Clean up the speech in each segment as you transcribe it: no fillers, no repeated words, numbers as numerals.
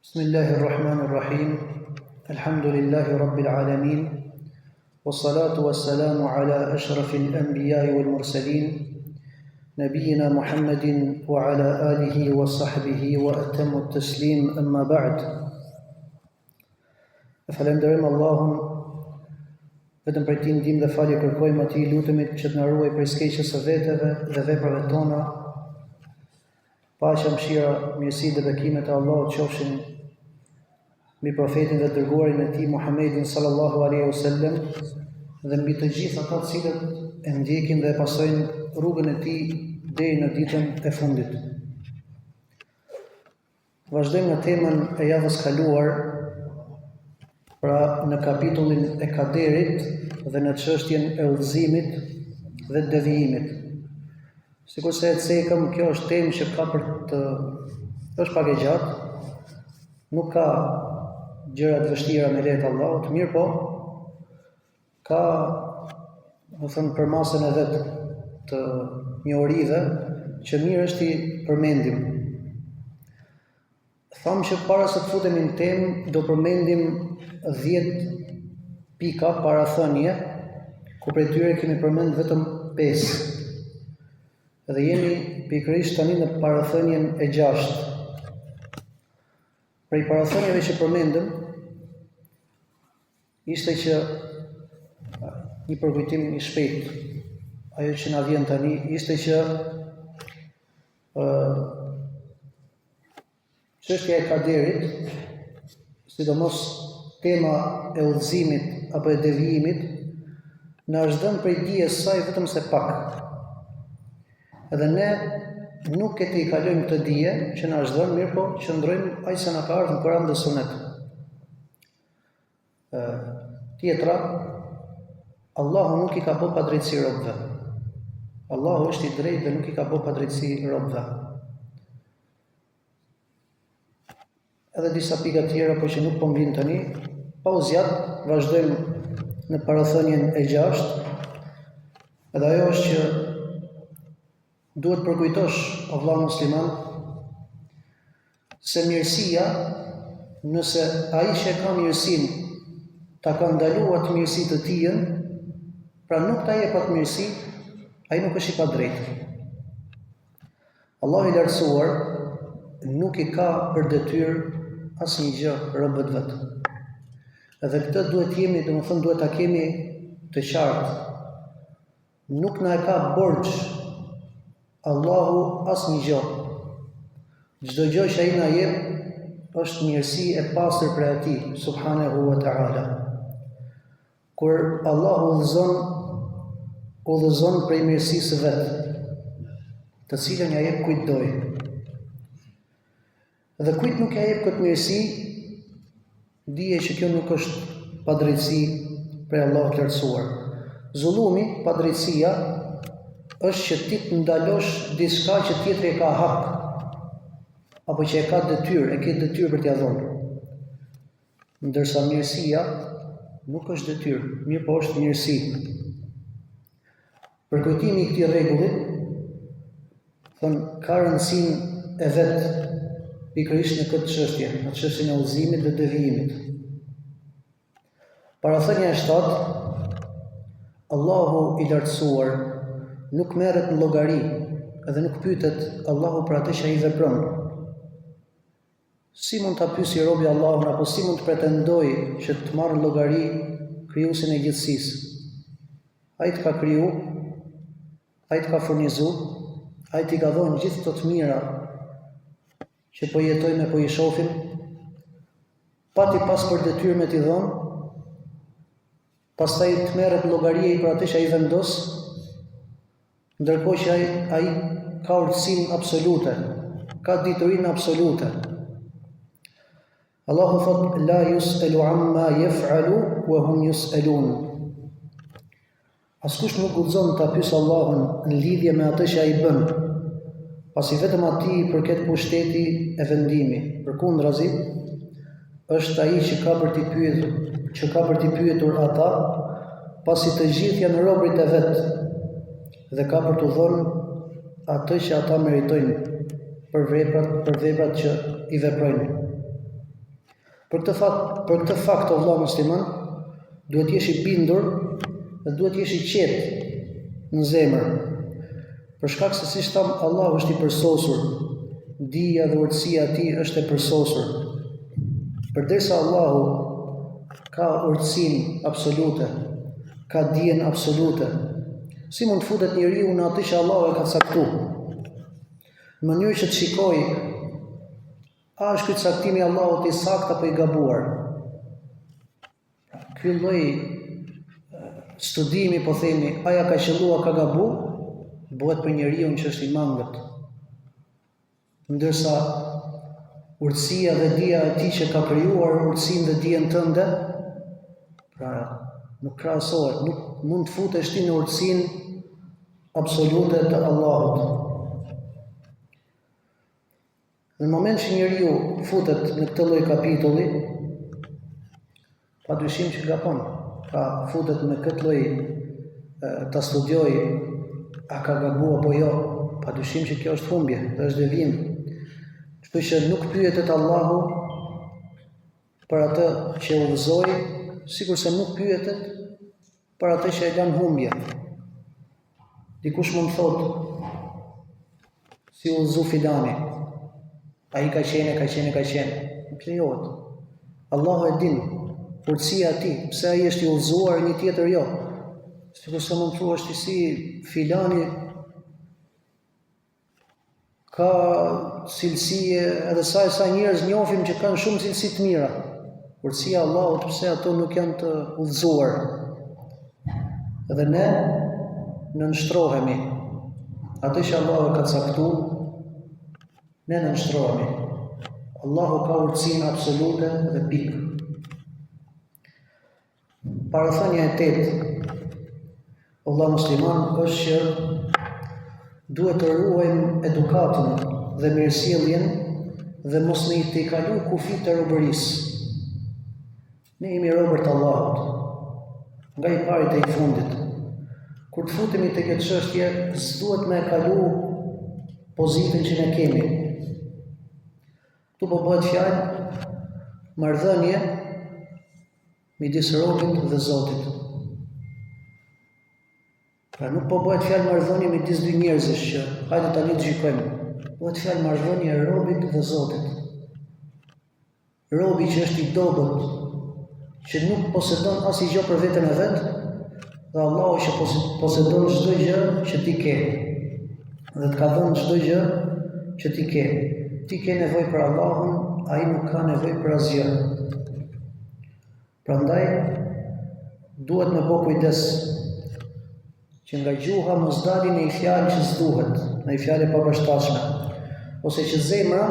Bismillahirrahmanirrahim. Alhamdulillahi rabbil alamin. Wassalatu wassalamu ala ashrafil anbiya'i wal mursalin. Nabiyyina Muhammadin wa ala alihi wa sahbihi wa atammu at-taslim, amma ba'd. Falenderojmë Allahun, vetëm për ti ndihmë dhe falje kërkojmë atij, lutemi që të na ruaj prej skeqjes së veteve dhe veprave tona. Paqja, mëshira, mirësi dhe bekimet e Allahut qofshin mbi profetin dhe dërguarin e tij Muhammedin sallallahu alaihi wasallam dhe mbi të gjithë ata të cilët e ndjekin dhe e pasojnë rrugën e tij deri në ditën e fundit. Vazhdojmë në temën e javës kaluar, pra në kapitullin e kaderit dhe në çështjen e udhëzimit dhe devijimit. Sikur se e cekëm, kjo është temë që është pak e gjatë, nuk ka gjëra të vështira me lehtë Allahut, mirë po, ka, për masën e vet të njohurive që mirë është i përmendim. Thamë që para se të futemi në temë, do përmendim 10 pika parathënie, ku prej tyre kemi përmend vetëm 5. Dhe jemi pikërisht tani në parathënien e 6. Prej parathënieve që përmendëm, ishte që një përkujtim i shpejt, ajo që na vjen tani, ishte që çështja e kaderit, sidomos tema e udhëzimit apo e devijimit, na është dhënë prej dijes saj vetëm se pak. Edhe ne nuk e të i kalojmë këtë dije që na është dhënë, mirë po qëndrojmë aq sa na ka ardhur në Kur'an dhe Sunet. Tjetra, Allahu nuk i ka bërë padrejtësi robëve. Allahu është i drejtë dhe nuk i ka bërë padrejtësi robëve. Edhe disa pika tjera, por që nuk po mbin tani, pa u zgjat, vazhdojmë në parathënien e 6. Edhe ajo është që duhet përkujtosh, o vëlla musliman, se mirësia, nëse ai që ka mirësinë ta ka ndaluar të mirësitë të tijën, pra nuk ta jep atë mirësi, ai nuk është i padrejtë. Allahu i lartësuar nuk i ka për detyrë asnjë gjë robët vet. Edhe këtë duhet jemi, duhet ta kemi të qartë. Nuk na e ka borxh Allahu asnjë gjë. Çdo gjë që ai na jep është mirësi e pastër prej atij subhanahu wa ta'ala. Kur Allahu udhëzon prej mirësisë vet, të cilën ja jep kujt doj. Dhe kujt nuk ja jep këtë mirësi, dije që kjo nuk është padrejtësi prej Allahut të lartësuar. Zullumi, padrejtësia, është që ti të ndalosh diçka që tjetri e ka hak, apo që e ka detyrë, e ke detyrë për t'ia dhënë. Ndërsa mirësia nuk është detyrë, mirë po është mirësi. Përkujtimi i këtij rregulli ka rëndësinë e vet pikërisht në këtë çështje, në çështjen e udhëzimit dhe devijimit. Parathënia e 7, Allahu i lartësuar nuk merret në llogari edhe nuk pyetet Allahu për atë që ai vepron. Si mund ta pyesë robi Allahun, apo si mund të pretendojë që të marrë në llogari krijuesin e gjithësisë? Ai të ka kriju, ai të ka furnizuar, ai t'i ka dhënë gjithë këto të mira që po jetojmë e po i shohim, pa ti pas për detyrë me t'i dhënë, pastaj të merret në llogari për atë që ai vendos, ndërkohë që ai ka urtësinë absolute, ka diturinë absolute. Allahu thot: la yus'alu amma yaf'alu wa hum yus'alun. Askush nuk guxon ta pyes Allahun në lidhje me atë që ai bën, pasi vetëm atij i përket pushteti e vendimi. Përkundrazi, është ai që ka për t'i pyetur ata, pasi të gjithë janë robërit e vet, dhe ka për t'u dhënë atë që ata meritojnë për veprat që i veprojnë. Për këtë fakt o vëlla musliman, duhet jesh i bindur dhe duhet jesh i qetë në zemër. Për shkak se siç tham, Allahu është i përsosur, dija dhe urtësia e tij është e përsosur. Përderisa Allahu ka urtësinë absolute, ka dijen absolute, si mund të futet njeriu në atë që Allahu e ka caktuar? Në mënyrë që të shikojë a është ky caktimi i Allahut i saktë apo i gabuar. Ky lloj studimi, po themi, a ja ka qelluar, ka gabu, bëhet për njeriu që është i mangët. Ndërsa urtësia dhe dija e tij që ka krijuar urtësinë dhe dijen tënde, pra nuk krahasohet, nuk mund të futesh ti në urtësinë absolute të Allahut. Në moment që njeriu futet në këtë lloj kapitulli, padyshim që gabon, pra futet në këtë lloj ta studioj a ka gabuar apo jo, padyshim që kjo është humbje, dhe është devijim. Kështu që nuk pyetet Allahu për atë që udhëzoi, sikurse nuk pyetet për atë që e lan humbje. Dikush mund thotë, si udhëzu filani, ai ka qenë, nuk lejohet. Allahu e din, urtësia e tij, pse ai është i udhëzuar, një tjetër jo. Sikurse mund të thuash ti si filani ka cilësi, edhe sa njerëz njohim që kanë shumë cilësi të mira. Urtësia e Allahut, pse ato nuk janë të udhëzuar. Dhe ne nënshtrohemi. Atë që Allahu ka caktuar, ne nënshtrohemi. Allahu ka urtësinë absolute dhe pikë. Parathënia e tetë, Allah musliman, është që duhet të ruajmë edukatën dhe mirësjelljen dhe mos në i të kalu kufit të robërisë. Ne jemi robër të Allahut, nga i parit e i fundit. Kur të futemi të këtë çështje, s'duhet me kalu pozitën që ne kemi. Tu po bëhet fjalë marrëdhënie midis robit dhe Zotit. Pra nuk po bëhet fjalë marrëdhënie midis dy njerëzish që hajde tani të gjykojmë. Bëhet fjalë marrëdhënie e robit dhe Zotit. Robi që është i dobët, që nuk posedon asgjë për veten e vet, dhe Allahu që posedon çdo gjë që ti ke. Dhe të ka dhënë çdo gjë që ti ke. Ti ke nevojë për Allahun, ai nuk ka nevojë për asgjë. Prandaj duhet me bë kujdes që nga gjuha mos dalin në fjalë që s'duhet, në fjalë e papërshtatshme, ose që zemra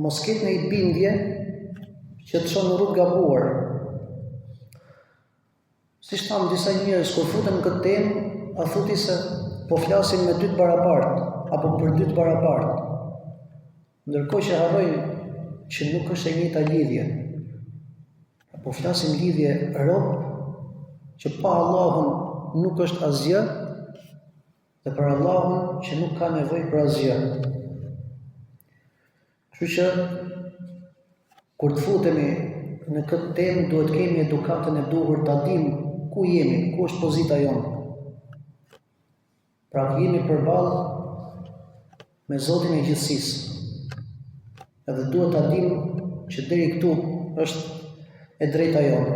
mos ketë në bindje që të çon në rrugë gabuar. Siç thamë disa njerëz kur futen në këtë temë, a thuti se po flasin me dy të barabartë apo për dy të barabartë. Ndërkohë që harrojnë që nuk është e njëjta lidhje. Po flasim lidhje rob që pa Allahun nuk është asgjë dhe për Allahun që nuk ka nevojë për asgjë. Kështu që kur të futemi në këtë temë duhet kemi edukatën e duhur ta dimë ku jemi, ku është pozita jonë. Pra jemi përballë me Zotin e gjithësisë. Edhe duhet ta dimë që deri këtu është e drejta jonë.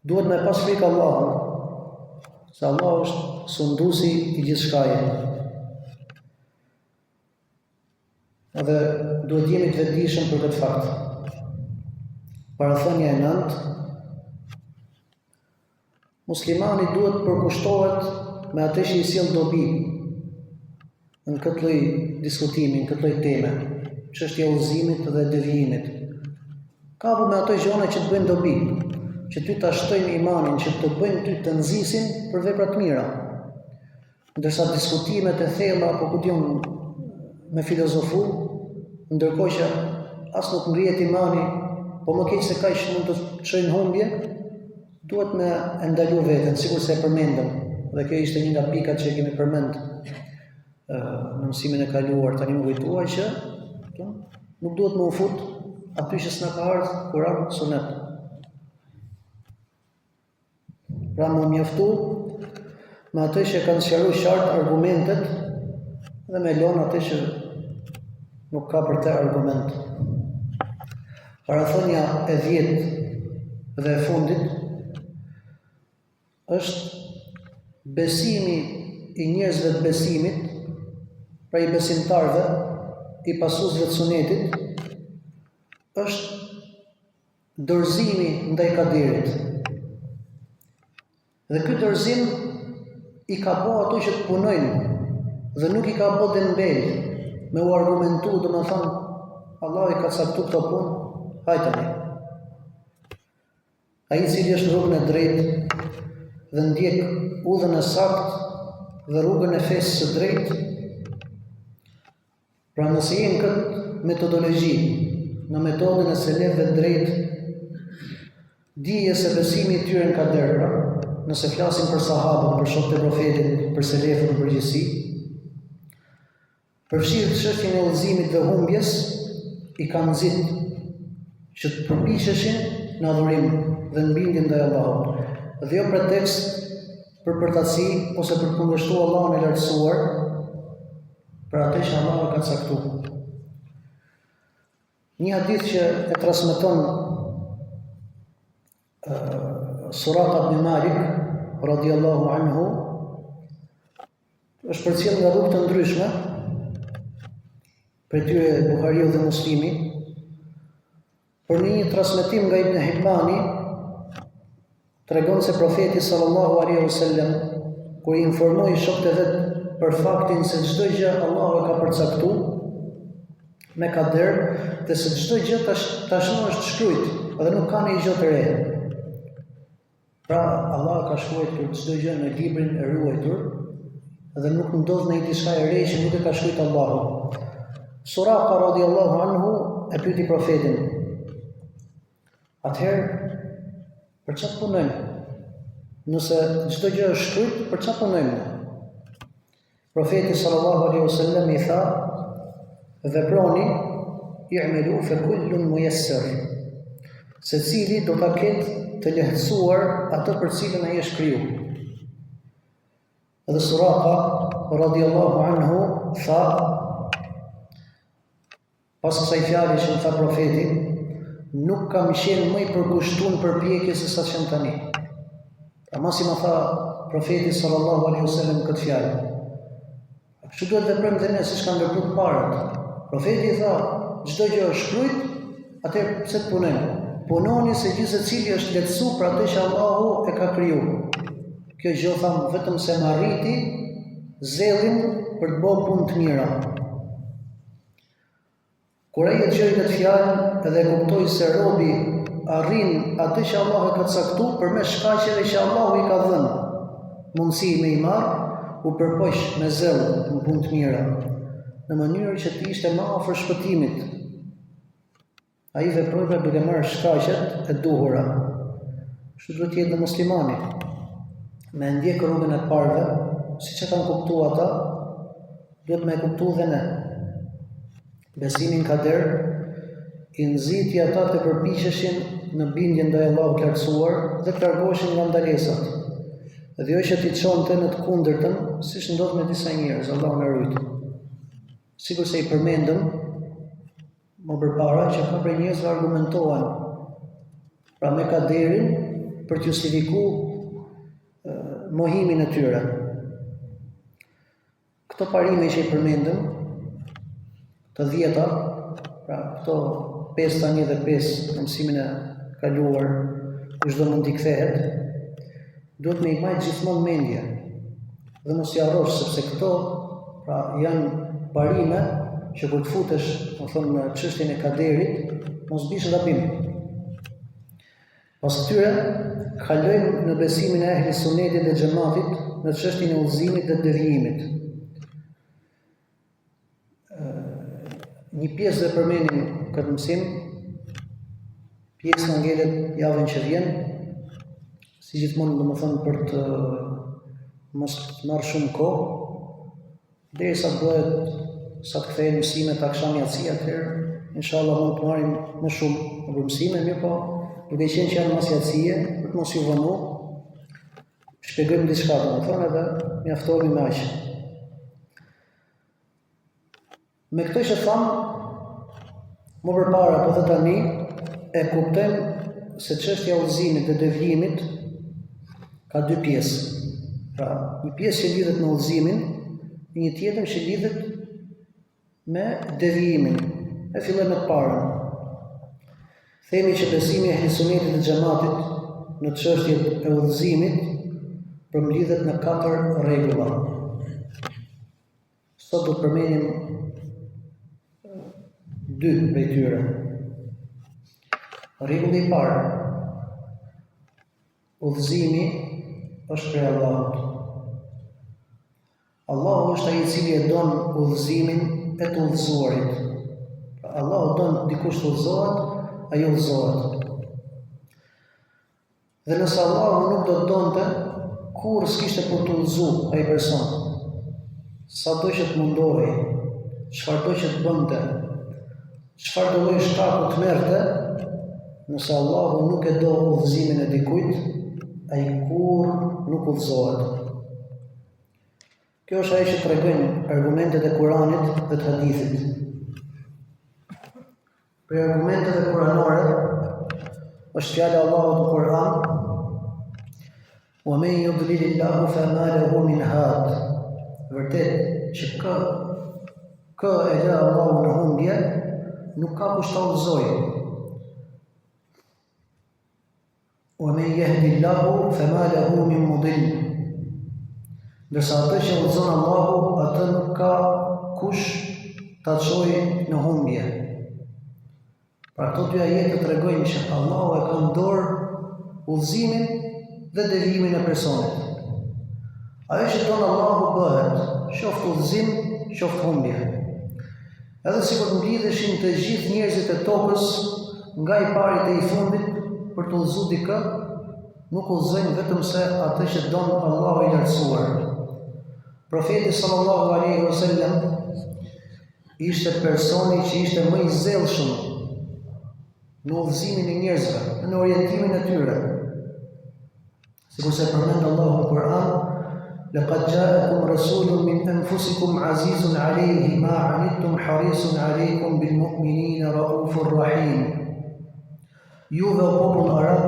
Duhet me pas frikë Allahun, se Allah është sunduesi i gjithçkaje. Edhe duhet jemi të vetëdijshëm për këtë fakt. Parathënia e 9, muslimani duhet përkushtohet me atë që i sjell dobi në këtë lloj diskutimi, në këtë lloj teme, çështja e udhëzimit dhe devijimit. Ka me ato gjëra që të bëjnë dobi, që ty ta shtojnë imanin, që të bëjnë ty të nxisin për vepra të mira. Ndërsa diskutimet e thella apo ku diun me filozofu, ndërkohë që as nuk ngrihet imani, po më keq se kaq mund të çojnë humbje, duhet me ndalu veten, sikur se e përmendëm. Dhe kjo ishte një nga pikat që kemi përmend në mësimin e kaluar. Tani më kujtuar që nuk duhet më u fut aty që s'na ka ardhur Kur'an Sunet. Pra më mjaftu me atë që kanë sqaruar qartë argumentet dhe me lënë atë që nuk ka për të argument. Parathonja e 10 dhe e fundit është besimi i njerëzve të besimit, pra i besimtarve, i pasuesve të sunetit, është dorëzimi ndaj kaderit. Dhe ky dorëzim i ka bo ato që të punojnë dhe nuk i ka bo dembel me u argumentu, dhe me thonë Allah i ka caktu këto punë, hajtani. Ai i cili është rrugën e drejtë dhe ndjek udhën e saktë dhe rrugën e fesë së drejtë, pra nëse jenë këtë metodologji, në metodën e selefëve të drejtë, dije se besimi i tyre në kader, pra, nëse flasim për sahabët, për shokët e profetit, për selefët në përgjithësi, përfshirë çështjen e udhëzimit dhe humbjes, i kanë nxitë që të përpiqeshin në adhurim dhe në bindje ndaj Allahut, dhe jo pretekst për përtaci ose për kundërshtuar Allahun e lartësuar për atë që Allahu ka caktuar. Një hadith që e transmeton Suraka ibn Malik radhiyallahu anhu është përcjell nga rrugë të ndryshme, për tyre Buhariu dhe Muslimi, por në një transmetim nga Ibn Hibani tregon se profeti sallallahu alaihi wasallam kur i informoi shokët e vet për faktin se çdo gjë Allahu e ka përcaktuar me kader dhe se çdo gjë tashmë është shkruajtur dhe nuk ka një gjë të re. Pra Allah ka shkruar çdo gjë në librin e ruajtur dhe nuk ndodh ndonjë diçka e re që nuk e ka shkruar Allahu. Suraka radhiyallahu anhu e pyeti profetin: "Atëherë për çfarë punojmë? Nëse çdo gjë është shkruar, për çfarë punojmë?" Profeti sallallahu alaihi wasallam i tha: "Veproni, i'malu fa kullun muyassar." Secili do ta ketë të lehtësuar atë për cilën ai është krijuar. Dhe Suraka radhiyallahu anhu tha, pas kësaj fjale që më tha profeti, nuk kam qenë më i përkushtuar në përpjekje se sa që tani. Mos i më tha profeti sallallahu alaihi wasallam këtë fjalë. Kështu duhet të veprojmë dhe ne siç kanë vepruar parët. Profeti tha, çdo gjë është shkruar, atëherë pse të punojmë? Punoni se gjithë secili është lehtësuar për atë që Allahu e ka krijuar. Kjo gjë tham vetëm se më arriti zellin për të bërë punë të mira. Kur ai e dëgjoi këtë fjalë dhe kuptoi se robi arrin atë që Allahu e ka caktuar përmes shkaqeve që Allahu i ka dhënë mundësi me i marr, u përpoq me zell në punë të mira, në mënyrë që të ishte më afër shpëtimit. Ai veproi duke marrë shkaqet e duhura. Kështu duhet të jetë dhe muslimani, me ndjek rrugën e parëve, siç e kanë kuptuar ata, duhet me kuptuar dhe ne. Besimin kader i nxiti ata të përpiqeshin në bindje ndaj Allahut të lartësuar dhe të largoheshin nga ndalesat. Dhe jo që t'i çonte në të kundërtën, siç ndodh me disa njerëz, Allahu na ruaj. Sikur se i përmendëm më përpara që ka prej njerëzve argumentohen pra me kaderin për të justifikuar mohimin e tyre. Këto parime që i përmendëm, të 10-ta, pra këto 5 tani dhe 5 në mësimin e kaluar, kushdo mund t'i kthehet, duhet me i majtë gjithmonë mendje dhe mos i harrosh, sepse këto pra janë parime që kur të futesh, më thonë, në çështjen e kaderit, mos bish gabim. Pas këtyre, kalojmë në besimin e ehli sunetit dhe xhamatit në çështjen e udhëzimit dhe devijimit. Një pjesë dhe përmenim këtë mësim, pjesë në ngelet javën që vjen, si gjithmonë do më thënë për të mos të marrë shumë kohë, derisa bëhet sa të kthehen mësimet akşam yatsi atëherë inshallah mund të marrim më shumë mësime, mirë po, duke qenë që janë masjatësie, për të mos ju vënu, shpjegojmë diçka domethënë edhe mjaftohemi me aq. Me këtë që thamë, më përpara po dhe tani, e kuptojmë se çështja e udhëzimit dhe devijimit ka dy pjesë. Pra, një pjesë që lidhet me udhëzimin, një tjetër që lidhet me devijimin. E fillojmë me të parën. Themi që besimi e ehli sunetit dhe xhamatit në çështjet e udhëzimit përmblidhet në 4 rregulla. Sot do të përmendim 2 prej tyre. Rregulli i parë. Udhëzimi është prej Allahut. Allahu është ai i cili e don udhëzimin e të udhëzuarit. Allahu don dikush të udhëzohet, ai udhëzohet. Dhe nëse Allahu nuk do të donte, kur s'kishte për të udhëzuar ai person. Sado që të mundohej, çfarëdo që të bënte, çfarë do lloj shkaku të merrte, nëse Allahu nuk e do udhëzimin e dikujt, ai kur nuk udhëzohet. Kjo është ajo që tregojnë argumentet e Kuranit dhe të hadithit. Për argumentet e kuranore është fjala e Allahut në Kur'an: "Wa man yudlilillahu fama lahu min had." Vërtet që kë e lë Allahu në humbje, nuk ka kush ta udhëzojë. "Wa man yahdillahu fama lahu min mudill." Ndërsa atë që udhëzon Allahu, atë nuk ka kush ta çojë në humbje. Pra këto dy ajete tregojnë që Allahu e ka në dorë udhëzimin dhe devijimin e personit. Ajo që don Allahu bëhet, qoftë udhëzim, qoftë humbje. Edhe sikur të mblidheshin të gjithë njerëzit e tokës, nga i pari te i fundit, për të udhëzuar dikë, nuk udhëzojnë vetëm se atë që don Allahu i lartësuar. Profeti sallallahu alaihi wasallam ishte personi që ishte më i zellshëm në udhëzimin e njerëzve, në orientimin e tyre. Sikur se përmend Allahu në Kur'an: "Laqad ja'akum rasulun min anfusikum azizun 'alayhi ma 'anittum harisun 'alaykum bil mu'minina raufur rahim." Juve o popull arab,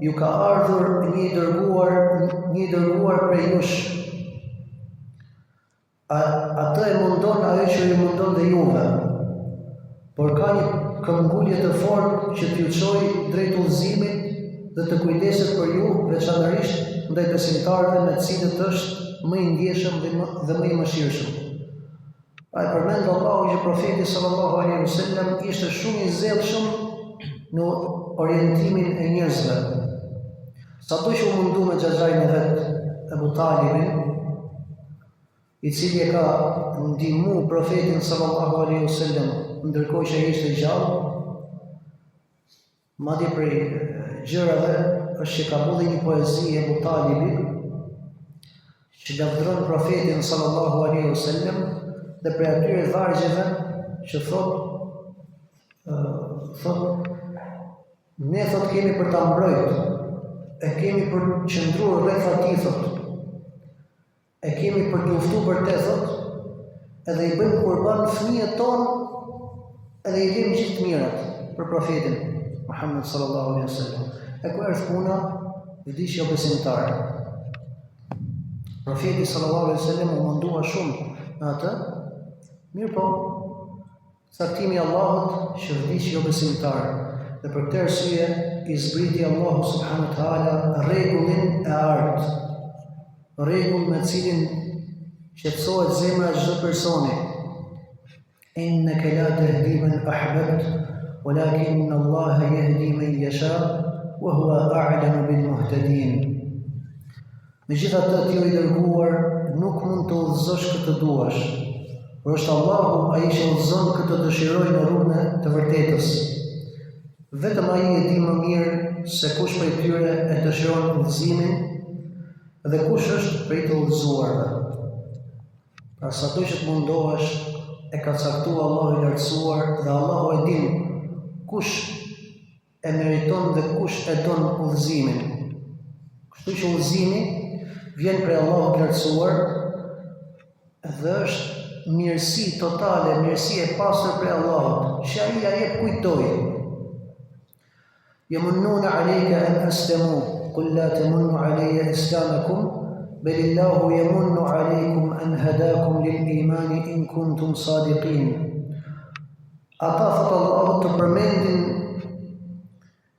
ju ka ardhur një dërguar prej jush. Atë e mundon ajo që ju mundon dhe juve, por ka një këmbgulje të fortë që t'ju çojë drejt udhëzimit dhe të kujdeset për ju, veçanërisht ndaj besimtarëve me të cilët është më i ndjeshëm dhe më i mëshirshëm. Ai përmend Allahu që profeti sallallahu alaihi wasallam ishte shumë i zellshëm në orientimin e njerëzve. Sado që u mundu me xhaxhajin e vet, Abu Talibin, i cili e ka ndihmu profetin sallallahu alaihi wasallam ndërkohë që ai ishte gjallë, madje prej gjërave është që ka bodhi një poezi e Abu Talibi që lavdron profetin sallallahu alaihi wasallam dhe prej atyre vargjeve që thot ne thot kemi për ta mbrojtur, e kemi për qëndruar rreth atij thot, e kemi për të luftuar për te thot, edhe i bëjmë kurban fëmijët tonë, edhe i lëmë gjithë mirat për profetin Muhammed sallallahu alaihi wasallam. E ku është puna? Vdisja besimtare. Profeti sallallahu alaihi wasallam u mundua shumë në atë, mirë po, caktimi i Allahut që vdisja besimtare. Dhe për këtë arsye i zbriti Allahu subhanahu wa taala rregullin e artë, rregull me cilin qetësohet zemra e çdo personi. Innaka la tahdi man ahbabta, walakin Allah yahdi man yasha, wa huwa a'lamu bil muhtadin. Megjithatë, ti o i dërguar nuk mund të udhëzosh këtë duash, por është Allahu ai që udhëzon këtë dëshiroj në rrugën të vërtetës. Vetëm ai e di më mirë se kush prej tyre e dëshiron udhëzimin dhe kush është prej të udhëzuarve. Pra sado që të mundohesh, e e ka caktuar Allahu i lartësuar dhe Allahu e din kush e meriton dhe kush e don udhëzimin. Kështu që udhëzimi vjen prej Allahut të lartësuar dhe është mirësi totale, mirësi e pastër prej Allahut, që ai ja jep kujt dojë. Yamunnuna alayka an aslamu qul la tamunnu alayya islamakum bal illahu yamunnu alaykum an hadakum lil iman in kuntum sadiqin. Ata thotë Allahu të përmendin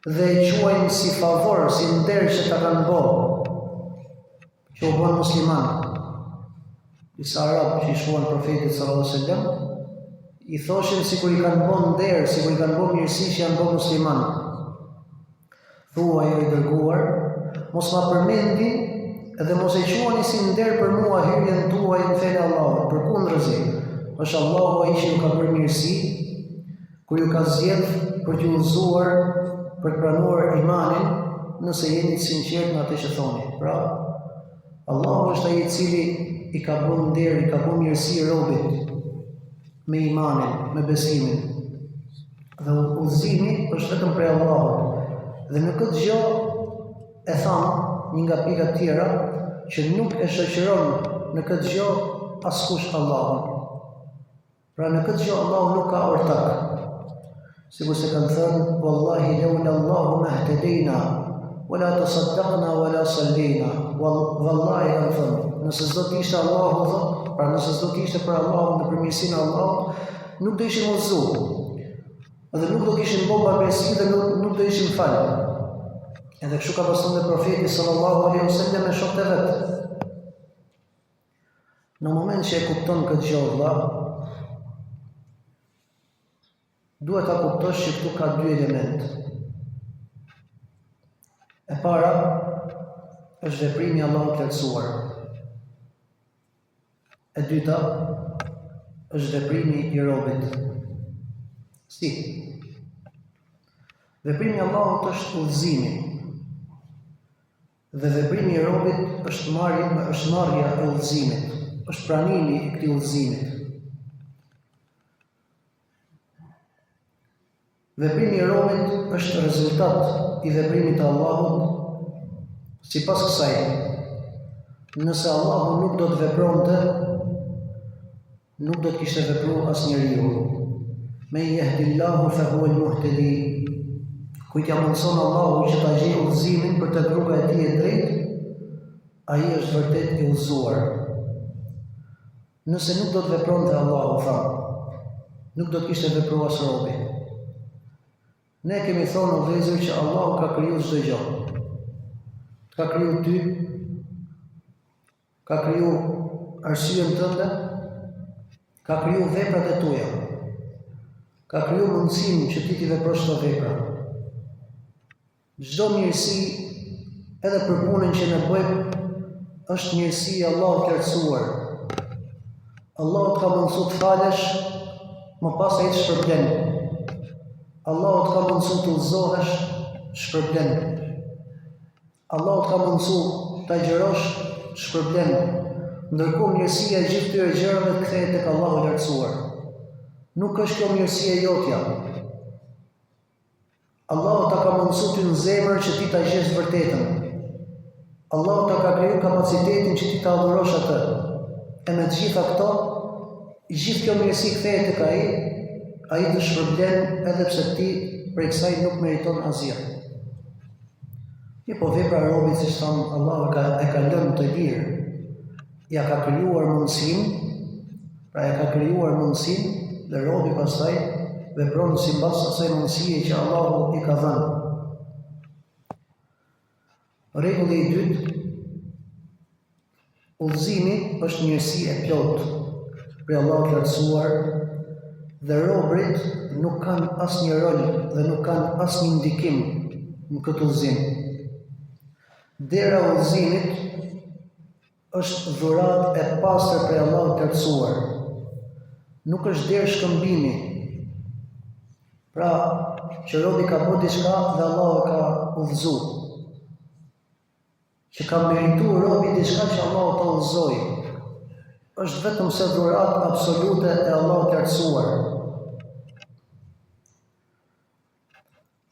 dhe e quajnë si favor, si nder që ta kanë bërë, që u bën musliman. Disa arabë që i shuan profetit sallallahu alaihi wasallam, i thoshin sikur i kanë bën nder, sikur i kanë bën mirësi që janë bën musliman. Thuaj o i dërguar, mos ma përmendi edhe mos e quani si nder për mua hyrjen tuaj në fenë Allahut, përkundërzi, është Allahu ai që ju ka bërë mirësi, kur ju ka zgjedh për t'ju udhëzuar për të pranuar imanin, nëse jeni të sinqert në atë që thoni. Pra, Allahu është ai i cili i ka bën nder, i ka bën mirësi robit me imanin, me besimin. Dhe udhëzimi është vetëm prej Allahut. Dhe në këtë gjë e tham një nga pikat tjera që nuk e shoqëron në këtë gjë askush Allahun. Pra në këtë gjë Allahu nuk ka ortak. Sikur se kanë thënë, wallahi laula Allahu mahtadina wala tasaddaqna wala sallina. Wallahi kanë thënë, nëse s'do të ishte Allahu thot, pra nëse s'do të ishte për Allahun dhe për mirësinë e Allahut, nuk do ishim udhëzuar. Dhe nuk do kishim bërë barbesi dhe nuk do ishim falë. Edhe kështu ka pasur dhe profeti sallallahu alaihi wasallam me shokët e vet. Në moment që e kupton këtë gjë vëlla, duhet ta kuptosh që këtu ka dy element. E para është veprimi i Allahut të lartësuar. E dyta është veprimi i robit. Si? Veprimi i Allahut është udhëzimi. Dhe veprimi i robit është marrja e udhëzimit, është pranimi i këtij udhëzimit. Veprimi i robit është rezultat i veprimit të Allahut. Sipas kësaj, nëse Allahu nuk do të vepronte, nuk do të kishte vepruar asnjëriu. Men yahdillahu fa huwa al-muhtadi. Kujt ja mundson Allahu që ta gjejë udhëzimin për të rruga e tij e drejtë, ai është vërtet i udhëzuar. Nëse nuk do të vepronte Allahu, nuk do të kishte vepruar as robi. Ne kemi thonë o vëllezër që Allahu ka kriju çdo gjë. Ka kriju ty, ka kriju arsyen tënde, ka kriju veprat e tuaja. Ka kriju mundësinë që ti t'i veprosh këto vepra. Çdo mirësi, edhe për punën që ne bëjmë, është mirësi e Allahut të lartësuar. Allahu të ka mundësu të falesh, më pas ai të shpërblen. Allahu të ka mundësu të udhëzohesh, shpërblen. Allahu të ka mundësu të agjërosh, shpërblen. Ndërkohë mirësia e gjithë këtyre gjërave kthehet tek Allahu i lartësuar. Nuk është kjo mirësia jotja. Allahu ta ka mundësu ty në zemër që ti ta gjesh vërtetën. Allahu ta ka kriju kapacitetin që ti ta adhurosh atë. E me të gjitha këto, gjithë kjo mirësi kthehet tek ai të shpërblen edhe pse ti prej kësaj nuk meriton asgjë. Po vepra e robit, siç thamë, Allahu e ka lënë të lirë. Ja ka krijuar mundësinë, pra ja ka krijuar mundësinë dhe robi pastaj vepron sipas asaj mundësie që Allahu i ka dhënë. Rregulli i dytë, udhëzimi është mirësi e plotë prej Allahut të lartësuar dhe robrit nuk kanë asnjë rol dhe nuk kanë asnjë ndikim në këtë udhëzim. Dera e udhëzimit është dhuratë e pastër prej Allahut të lartësuar. Nuk është derë shkëmbimi. Pra, që robi ka bërë diçka dhe Allahu ka udhëzuar. Që ka merituar robi diçka që Allahu ta udhëzoi. është vetëm se dhuratë absolute e Allahut të lartësuar.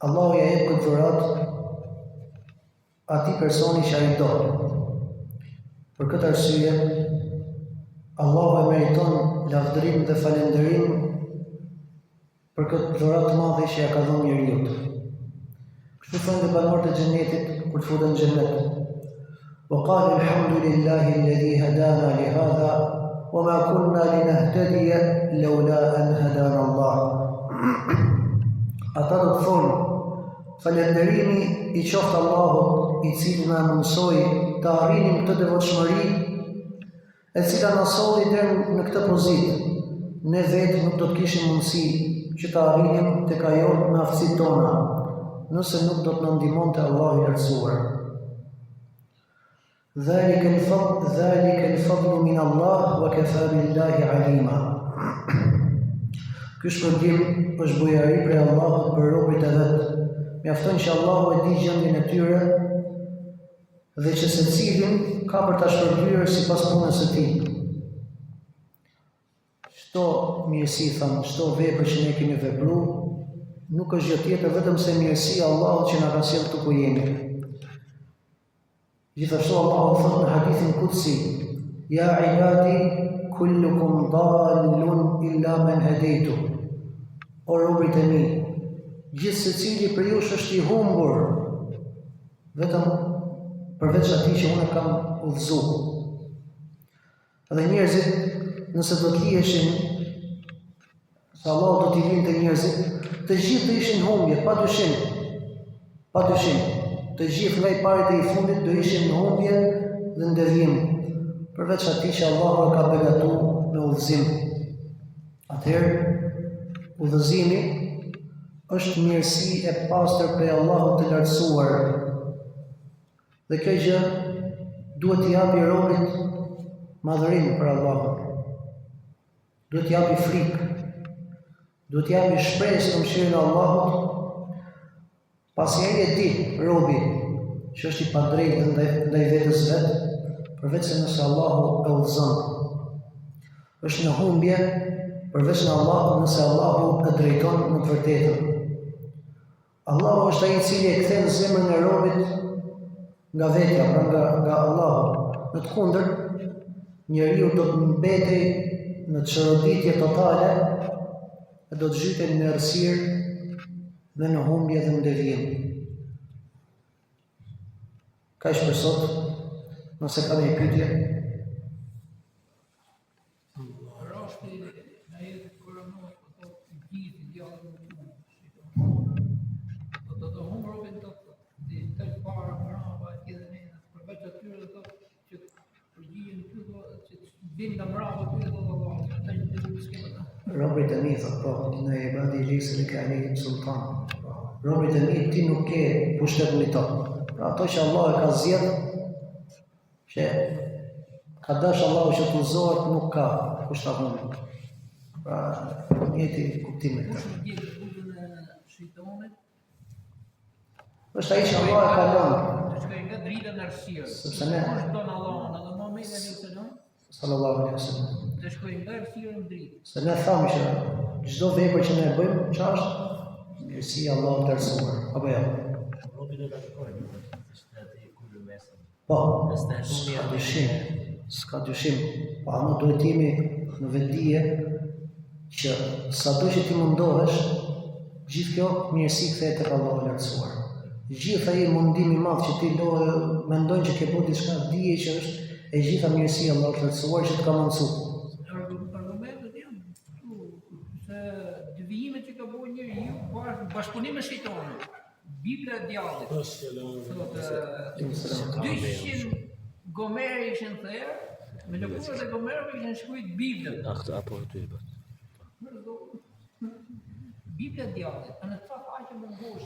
Allahu ja jep këtë dhuratë atij personi që ai do. Për këtë arsye, Allahu e meriton lavdërim dhe falënderim për këtë dhuratë të madhe që ja ka dhënë njeriut. Kështu thonë dhe banorët e xhenetit kur të futen në xhenet. وقال الحمد لله الذي هدانا لهذا وما كنا لنهتدي لولا أن هدانا الله. Ata do të thonë, falënderimi i qoftë Allahut, i cili na mësoi të arrinim këtë devotshmëri, e cila na solli deri në këtë pozitë. Ne vetë nuk do të kishim mundësi që të arrinim tek ajo në aftësitë tona, nëse nuk do të na ndihmonte Allahu i lartësuar. ذلك الفضل من الله وكفى بالله عليما. Ky shpërblim është bujari prej Allahut për robërit e vet. Mjafton që Allahu e di gjendjen e tyre dhe që secilin ka për ta shpërbyer sipas punës së tij. Çdo mirësi thamë, çdo vepër që ne kemi vepruar, nuk është gjë tjetër vetëm se mirësia e Allahut që na ka sjellë këtu ku jemi. Gjithashtu Allahu thot në hadithin kutsi: Ja ibadi, kullukum dallun illa man hadaytu. O robërit e mi, gjithë secili për ju është i humbur, vetëm përveç atij që unë kam udhëzuar. Dhe njerëzit, nëse do të liheshin, se Allahu do t'i linte njerëzit, të gjithë do ishin humbje, padyshim. Të gjithë nga i pari dhe i fundit do ishin në humbje dhe në devijim, përveç atij që Allahu e ka begatuar me udhëzim. Atëherë, udhëzimi është mirësi e pastër prej Allahut të lartësuar. Dhe kjo gjë duhet t'i japi robit madhërim për Allahun. Duhet t'i japi frikë. Duhet t'i japi shpresë në mëshirën e Allahut. Pasi ai e di robi që është i padrejtë ndaj vetes vet, përveç se nëse Allahu e udhëzon. Është në humbje përveç në Allahu nëse Allahu e drejton në të vërtetën. Allahu është ai i cili e kthen zemrën e robit nga vetja, nga Allahu. Në të kundërt, njeriu do të mbetej në çrroditje totale e do të zhytej në errësirë dhe në humbje dhe në devijim. Kaq për sot, nëse ka një pyetje. Rasti në jetë koronohet, po gjithë djallë në punë. Do të humbë robin të parë, mrava, edhe ne, përveç atyre dhe që përgjigjen këto, që din nga mrava këto dhe Allah, ata një të skemata. Robrit e mi, thot po, në ibadi lejse li ka alejhim sultan. Robrit e mi, ti nuk ke pushtet mbi to. Pra ato që Allah e ka zgjedhë, që ka dash Allahu që të uzohet, nuk ka kushtahun. Pra, njëti kuptime të. Kush ndjek bulën e shejtanit? Është ai që Allah e ka lënë. Të shkoj nga drita në errësirë. Sepse ne Kush don Allahun, edhe Muhamedi alayhis salam, sallallahu alaihi wasallam. të shkoj nga errësira në dritë. Se ne thamë që çdo vepër që ne bëjmë, ç'është mirësia e Allahut të lartësuar. Apo jo? Robi do ta shkojë, është atë kullu mesën. Po, S'ka s'ka dyshim. Po ama duhet jemi në vetdije që sado që ti mundohesh, gjithë kjo mirësi kthehet tek Allahu i lartësuar. Gjithë ai mundim i madh që ti mendon që ke bërë diçka, dije që është e gjitha mirësia e Allahut të lartësuar që të ka mundsuar. Argumentet janë këtu, se devijimet që ka bërë njeriu, po është bashkëpunim me shejtanin. Bibla e djallit. Thotë 200 gomere ishin thërë, me lëkurët e gomerëve ishin shkruajt Biblën. Apo ty. Bibla e djallit, në të faqe më ngoshtë.